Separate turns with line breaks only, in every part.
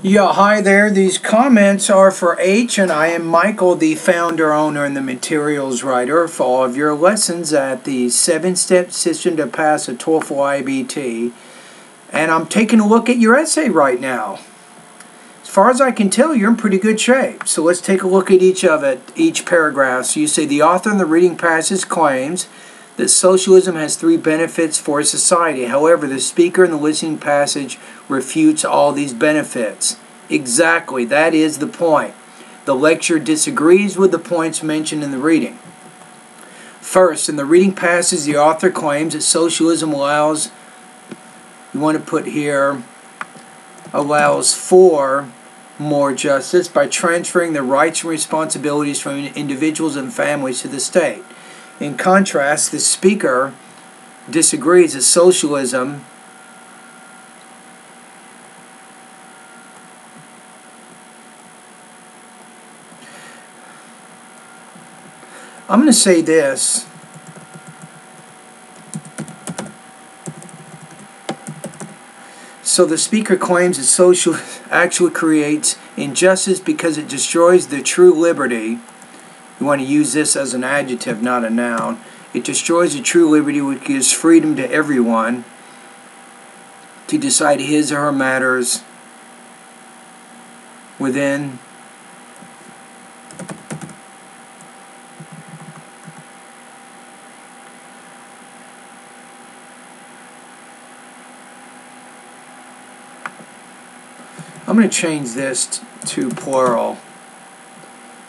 Yeah, hi there. These comments are for H, and I am Michael, the founder, owner, and the materials writer for all of your lessons at the 7-step system to pass a TOEFL IBT. And I'm taking a look at your essay right now. As far as I can tell, you're in pretty good shape. So let's take a look at each paragraph. So you say the author in the reading passage claims that socialism has 3 benefits for society. However, the speaker in the listening passage refutes all these benefits. Exactly, that is the point. The lecturer disagrees with the points mentioned in the reading. First, in the reading passage, the author claims that socialism allows, you want to put here, allows for more justice by transferring the rights and responsibilities from individuals and families to the state. In contrast, the speaker disagrees that socialism I'm going to say this. So the speaker claims that socialism actually creates injustice because it destroys the true liberty. You want to use this as an adjective, not a noun. It destroys the true liberty which gives freedom to everyone to decide his or her matters within I'm going to change this to plural.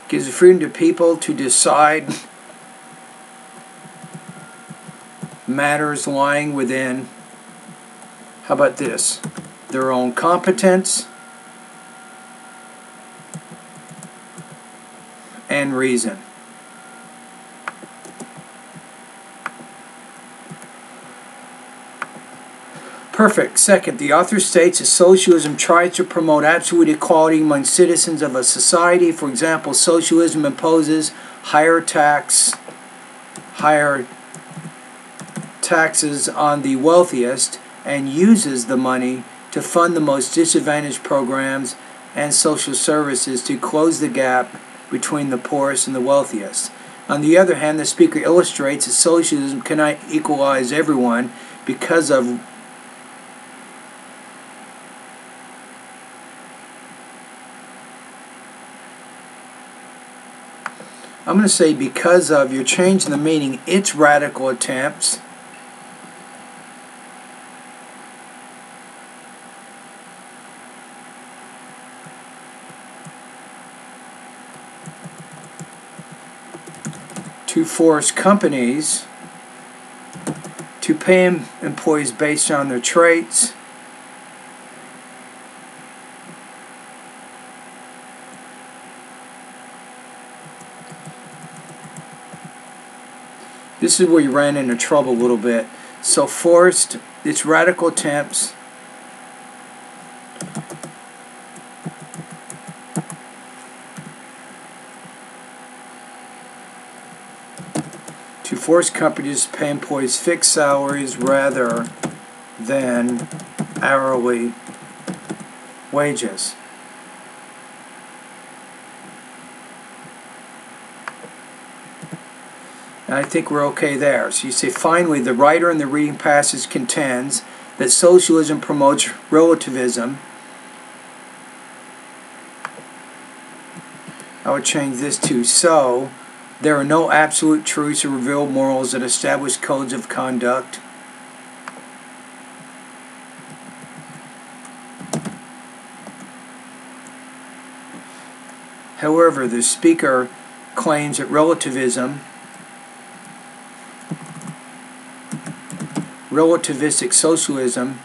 Gives the freedom to people to decide matters lying within, how about this, their own competence and reason. Perfect. Second, the author states that socialism tries to promote absolute equality among citizens of a society. For example, socialism imposes higher taxes on the wealthiest and uses the money to fund the most disadvantaged programs and social services to close the gap between the poorest and the wealthiest. On the other hand, the speaker illustrates that socialism cannot equalize everyone because of I'm going to say because of, you're changing the meaning, its radical attempts to force companies to pay employees based on their traits, this is where you ran into trouble a little bit. So forced, its radical attempts to force companies to pay employees fixed salaries rather than hourly wages. And I think we're okay there. So you say, finally, the writer in the reading passage contends that socialism promotes relativism. I would change this to, so there are no absolute truths or revealed morals that establish codes of conduct. However, the speaker claims that relativistic socialism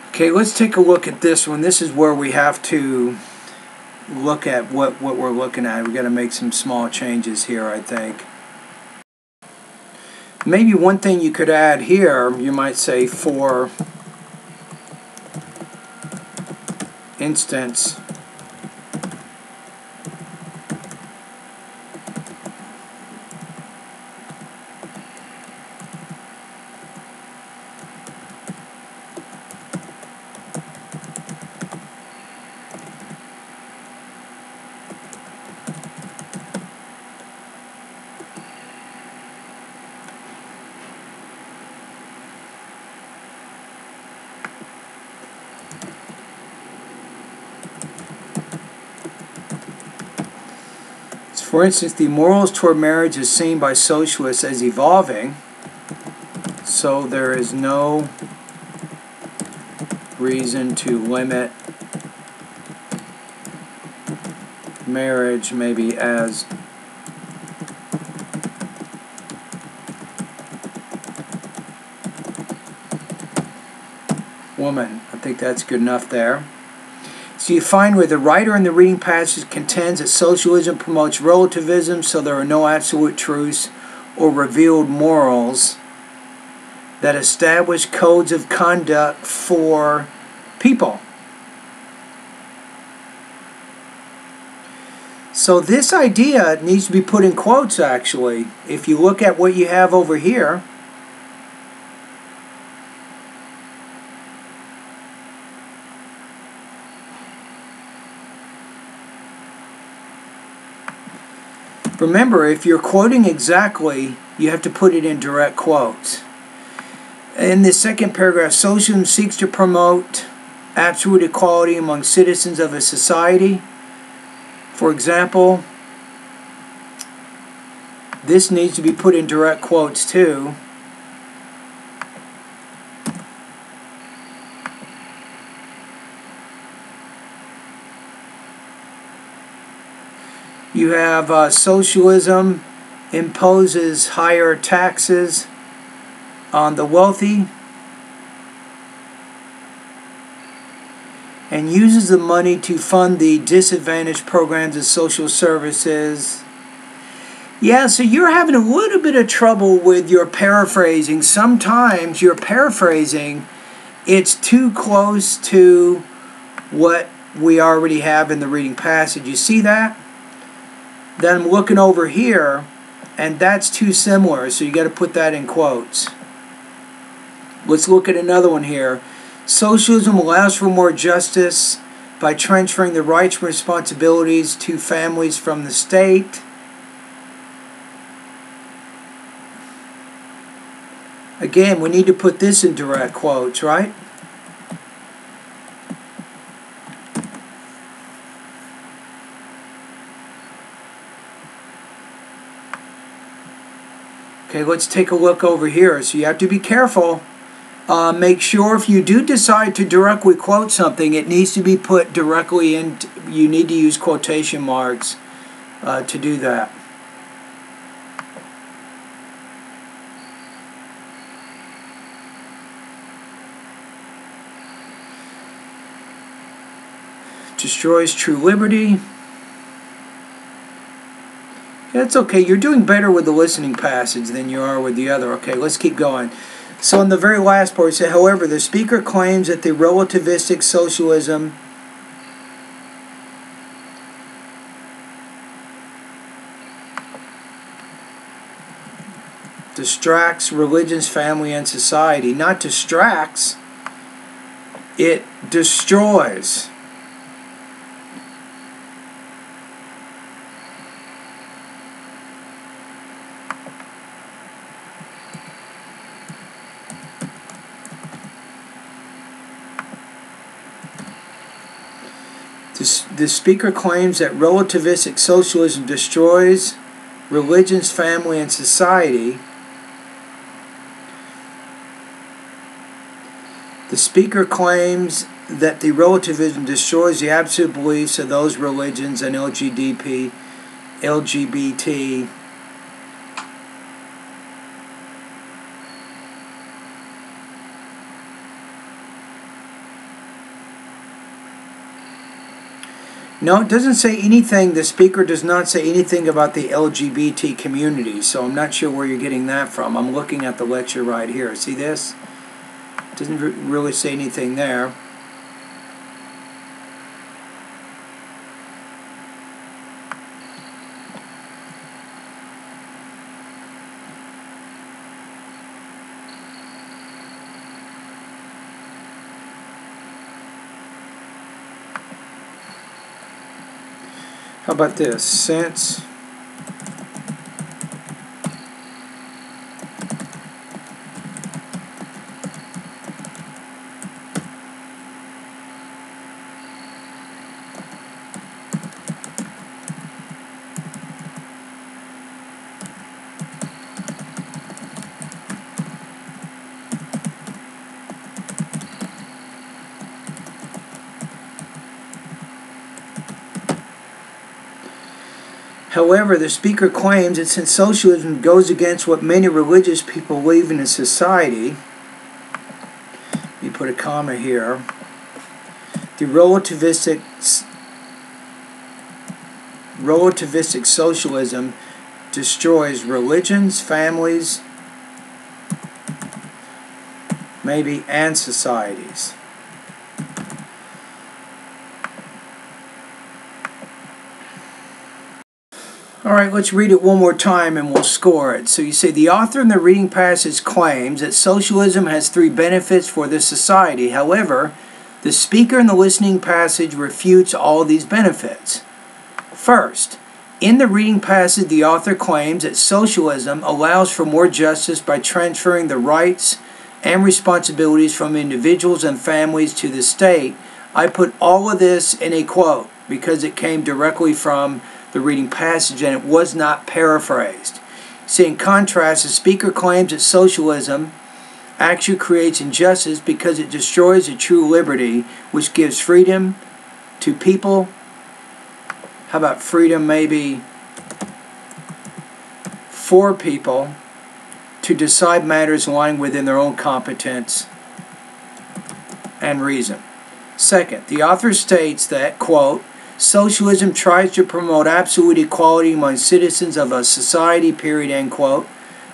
Okay, let's take a look at this one. This is where we have to look at what we're looking at. We've got to make some small changes here, I think. Maybe one thing you could add here, you might say, for instance, For instance, the morals toward marriage is seen by socialists as evolving, so there is no reason to limit marriage maybe as woman. I think that's good enough there. So you find where the writer in the reading passage contends that socialism promotes relativism, so there are no absolute truths or revealed morals that establish codes of conduct for people. So this idea needs to be put in quotes, actually. If you look at what you have over here, remember, if you're quoting exactly, you have to put it in direct quotes. In the second paragraph, socialism seeks to promote absolute equality among citizens of a society. For example, this needs to be put in direct quotes too. You have socialism imposes higher taxes on the wealthy and uses the money to fund the disadvantaged programs of social services. Yeah, so you're having a little bit of trouble with your paraphrasing. Sometimes your paraphrasing, it's too close to what we already have in the reading passage. You see that? Then I'm looking over here, and that's too similar, so you got to put that in quotes. Let's look at another one here. Socialism allows for more justice by transferring the rights and responsibilities to families from the state. Again, we need to put this in direct quotes, right? Okay, let's take a look over here. So you have to be careful. Make sure if you do decide to directly quote something, it needs to be put directly in. You need to use quotation marks to do that. Destroys true liberty. That's okay. You're doing better with the listening passage than you are with the other. Okay, let's keep going. So in the very last part, it said, however, the speaker claims that the relativistic socialism distracts religions, family, and society. Not distracts, it destroys. The speaker claims that relativistic socialism destroys religions, family, and society. The speaker claims that the relativism destroys the absolute beliefs of those religions and LGBT. No, it doesn't say anything. The speaker does not say anything about the LGBT community, so I'm not sure where you're getting that from. I'm looking at the lecture right here. See this? It doesn't really say anything there. How about this? Since However, the speaker claims that since socialism goes against what many religious people believe in society, let me put a comma here, the relativistic socialism destroys religions, families, maybe, and societies. All right, let's read it one more time and we'll score it. So you say, the author in the reading passage claims that socialism has 3 benefits for the society. However, the speaker in the listening passage refutes all these benefits. First, in the reading passage, the author claims that socialism allows for more justice by transferring the rights and responsibilities from individuals and families to the state. I put all of this in a quote because it came directly from the reading passage and it was not paraphrased. See, in contrast, the speaker claims that socialism actually creates injustice because it destroys a true liberty which gives freedom to people. How about freedom maybe for people to decide matters lying within their own competence and reason. Second, the author states that, quote, socialism tries to promote absolute equality among citizens of a society, period, end quote.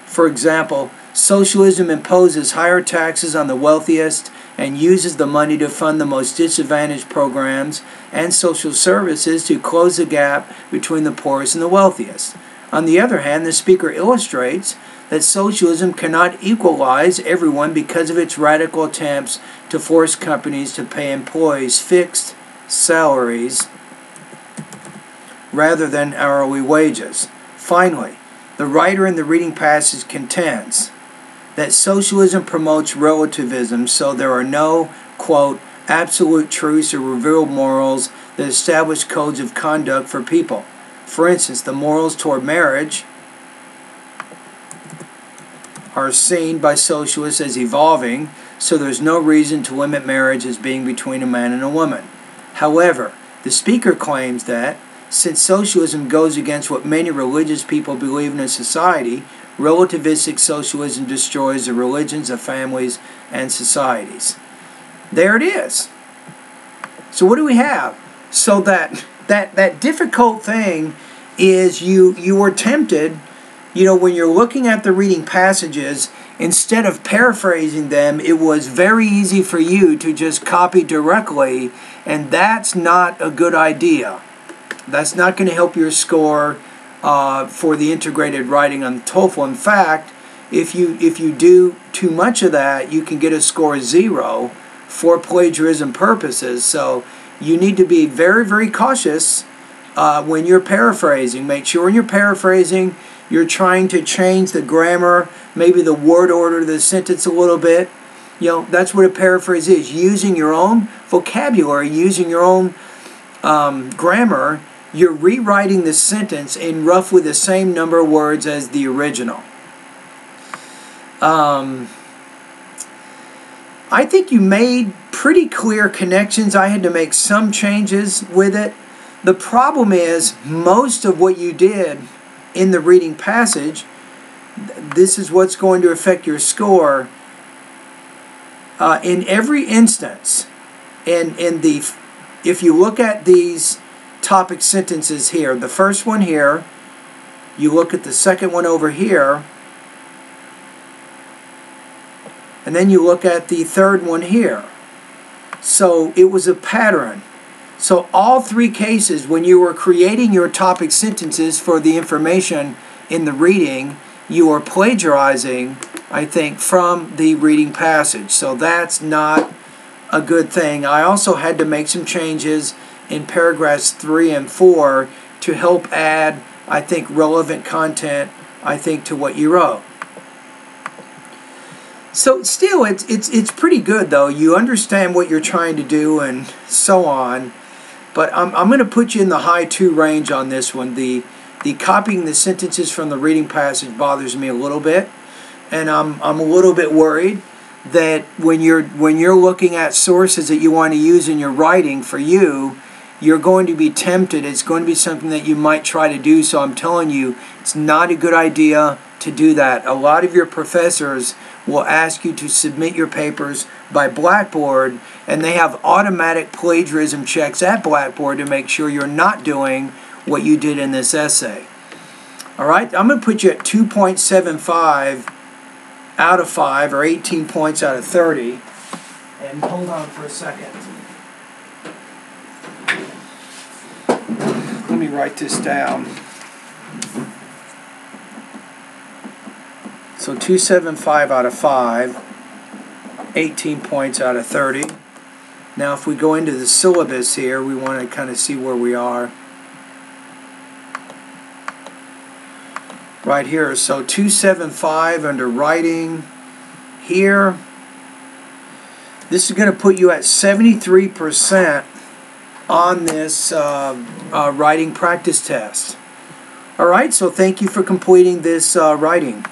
For example, socialism imposes higher taxes on the wealthiest and uses the money to fund the most disadvantaged programs and social services to close the gap between the poorest and the wealthiest. On the other hand, the speaker illustrates that socialism cannot equalize everyone because of its radical attempts to force companies to pay employees fixed salaries rather than hourly wages. Finally, the writer in the reading passage contends that socialism promotes relativism, so there are no, quote, absolute truths or revealed morals that establish codes of conduct for people. For instance, the morals toward marriage are seen by socialists as evolving, so there's no reason to limit marriage as being between a man and a woman. However, the speaker claims that since socialism goes against what many religious people believe in a society, relativistic socialism destroys the religions of families and societies. There it is. So what do we have? So that difficult thing is you were tempted, when you're looking at the reading passages, instead of paraphrasing them, it was very easy for you to just copy directly, and that's not a good idea. That's not going to help your score for the integrated writing on the TOEFL. In fact, if you do too much of that, you can get a score 0 for plagiarism purposes. So you need to be very, very cautious when you're paraphrasing. Make sure when you're paraphrasing, you're trying to change the grammar, maybe the word order of the sentence a little bit. That's what a paraphrase is. Using your own vocabulary, using your own grammar, you're rewriting the sentence in roughly the same number of words as the original. I think you made pretty clear connections. I had to make some changes with it. The problem is most of what you did in the reading passage, this is what's going to affect your score. In every instance, if you look at these topic sentences here, the first one here, you look at the second one over here, and then you look at the third one here. So it was a pattern. So all 3 cases, when you were creating your topic sentences for the information in the reading, you are plagiarizing, I think, from the reading passage. So that's not a good thing. I also had to make some changes in paragraphs 3 and 4 to help add, I think, relevant content, I think, to what you wrote. So still, it's pretty good, though. You understand what you're trying to do and so on. But I'm going to put you in the high 2 range on this one. The copying the sentences from the reading passage bothers me a little bit, and I'm a little bit worried that when you're looking at sources that you want to use in your writing for you you're going to be tempted. It's going to be something that you might try to do. So I'm telling you, it's not a good idea to do that. A lot of your professors will ask you to submit your papers by Blackboard, and they have automatic plagiarism checks at Blackboard to make sure you're not doing what you did in this essay. All right, I'm going to put you at 2.75 out of 5, or 18 points out of 30. And hold on for a second. Let me write this down. So 275 out of 5, 18 points out of 30. Now if we go into the syllabus here, we want to kind of see where we are. Right here, so 275 under writing here. This is going to put you at 73% on this writing practice test. All right, so thank you for completing this writing.